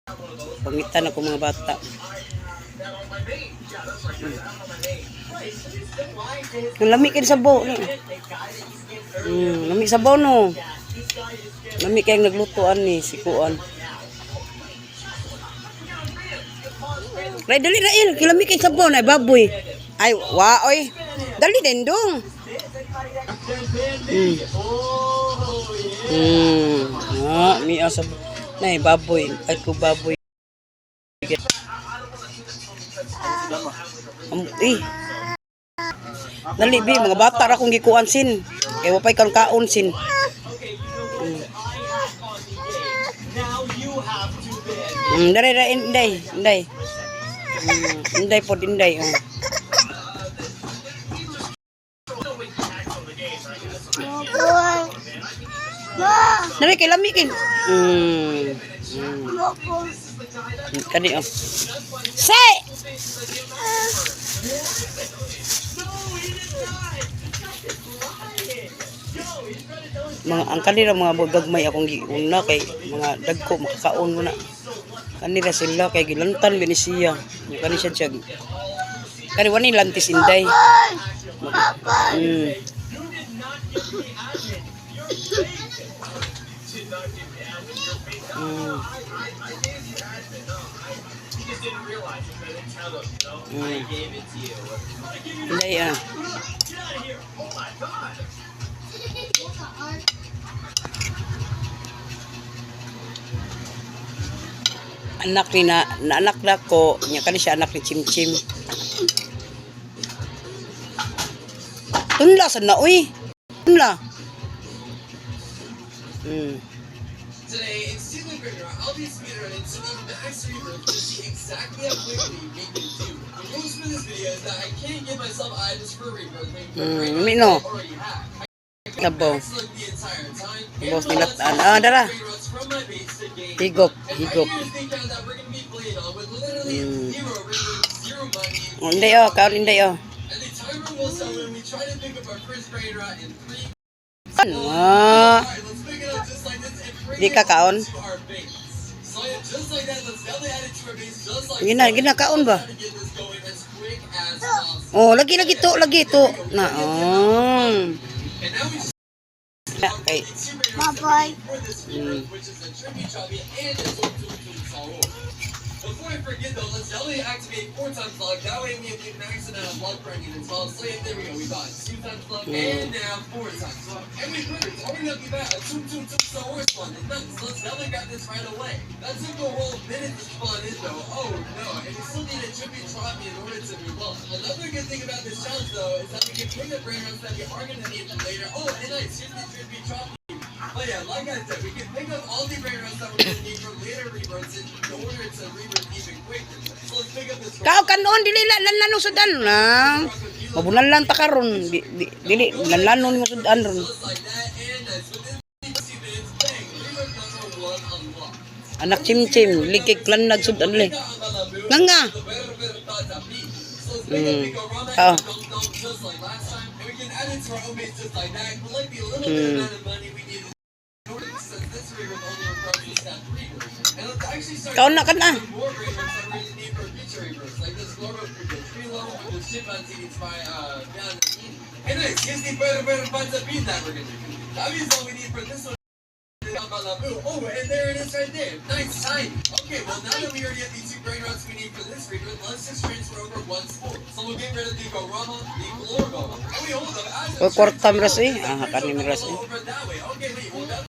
Pangitan ako mga bata. Lami kay sabaw ni. Lami sabaw no. Lami kay naglutoan ni si Kuan. Ray dali Rail, kilami kay sabaw na baboy. Ay wa oy. Dali dendong. Mi asab nay baboy, ay ko baboy. Dali bi mga bata ra kung gikuan sin. Kay wa pay kan kaon sin. Dali ra inday. Inday pod inday. Dali kay lami kin. Kani Say. Mga ang kanila mga gagmay akong giuna kay mga dagko makakaon mo na. Kanila sila kay gilantan binisiya. Kani siya kani wani lantis inday. Inday anak ni na anak na ko nya kani siya anak ni Chimchim. Tunla sa na uy. Tunla. Today, in Stealing Grader, I'll be speedrunning to the max reverb to see exactly how quickly we can do. The rules for this video is that I can't give myself items for reverb. Mino. Labaw. Boss nilatan. Dara. Higop. Inday kaon inday And the timer will start when we try to pick up our first grader in 3. Alright, let's pick it up just like this and bring Di ka kaon? it to our base. So yeah, just like that, let's definitely add it to our base just like Gina kaon ba? to get this going as quick as possible. Oh, lagi to. Na. And now we just Okay. bye-bye. Which is a trippy chubby and a solo. Before I forget though, let's definitely activate 4 times luck. That way we have the max amount of luck running as well. So yeah, there we go. We got 2 times luck and now 4 times luck. And we it's already gonna be back. A 2 Star Wars one. It's nuts. So let's definitely grab this right away. That took a whole minute to spawn in though. Oh no. And we still need a trippy choppy in order to move on. Another good thing about this challenge though is that we can pick up brain runs that we are gonna need them later. Oh, and nice. Here's the trippy choppy. But yeah, like I said, we can pick up all the brain runs that we're gonna need for later rebirths in order to rebirth even quicker. So let's pick up this. Kao kanon dili lanlanon sudan na. Mabunan lang ta karon. Dili lanlanon mo sudan ron. Anak Chimchim, likik lanag sudan le. Nga. Oh. Kau nak kan ah? Oh, and there it is right there. Nice time. Okay, well now that we already have these 2 brain rods we need for this reader, let's just transfer over 1 spool. So we'll get rid of the Gorama, the Glorgoma. And we hold them as Ko korta miras eh. Kanin miras eh. over that way. Okay, wait, well that's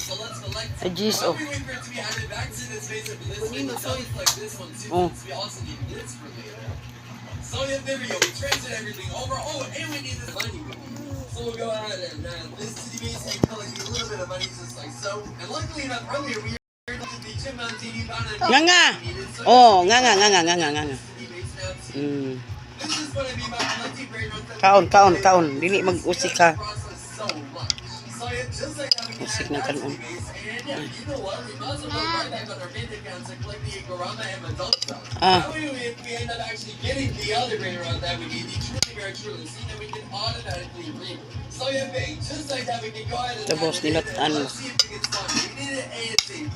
so let's collect. Ay jeez oh. We wait for it to be added back to this space for this one. It sounds like this one too. Oh. We also need this for later. So yeah, there we go. We transferred everything over. Oh, and we need this money. So we'll go ahead and this to the base and collect a little bit of money just like so. And luckily enough, earlier we were able to the Chimpanzee found a Nga. Oh, nga. This is going to be about collecting brain runs that Kaon. Dili mag-usik ka. process so much. So yeah, just like how we can Usik add ng that to kanon. the base. And yeah, you know what? We might as well go right back on our main accounts and collect the Gorama and Madonna. That way we end up actually getting the other brain run that we need, the truly very truly. See, then we can automatically read. So yeah, bang, just like that we can go ahead and Tapos add it in nilat and ano. let's see if we can start. We need it ASAP.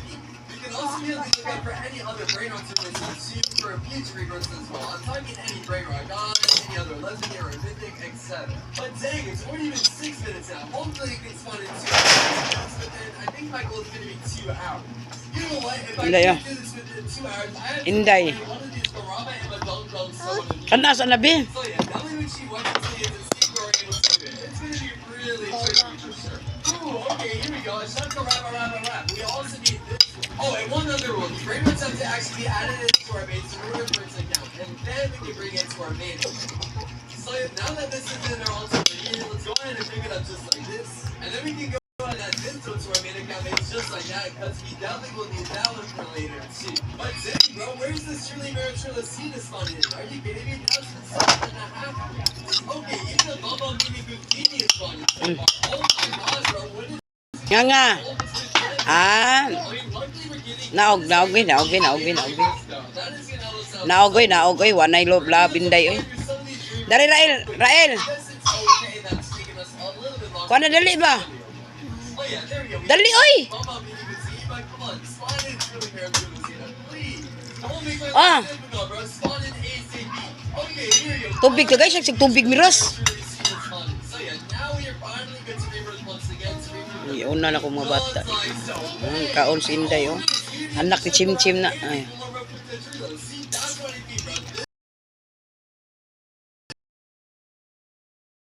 We can also also be able to look out for any other brain rot services too for future rebirths as well. I'm talking any brain rot god, any other legendary or mythic, etc. But dang, it's already been 6 minutes now. Hopefully it can spawn in 2 hours. But then I think my goal is going to be 2 hours. You know what? If I Inday, can do this within 2 hours, I have to Inday. play one of these Barama and Madong Dong someone to Kana sa nabi? So yeah, now we would see what it is and see if we're able to do it. It's going to be really tricky for sure. Ooh, okay, here we go. Shaka rap. We also need this. Oh, and one other rule. The brain roots have to actually be added into our base in order for it to count. And then we can bring it to our main. So now that this is in our altar, let's go ahead and pick it up just like this. And then we can go ahead and add this to our main account base just like that. Because we definitely will need that one for later too. But dang, bro, where's this truly Miratrilla Cena spawn in? Are you kidding me? That's just 7.5. Okay, even the Bumble Mini Bikini is spawned in so far. Oh my god, bro, what is Nga nga. Ah, I mean, luckily we're getting naogoy. that is gonna help us out. Naogoy, wanay lo labinday oy. Some of these dreams, Dari Rael. yes, it's okay that's taking us a little bit longer. Kuha na dali ba? Oh yeah, there we go. Dali oy. Bumble Mini Bikini, but come on, spawn in truly Miratrilla Cena, please. I won't make my Ah. life difficult, bro. Spawn in ASAP. Okay, here we go. Tubig ka guys, sig tubig miros. So yeah, now we are finally good to rebirth once again. To rebirth. Iyon na ko mga bata. Well, it's like so. Kaon si Inday oh. Anak ni Chim Chim na. Ay.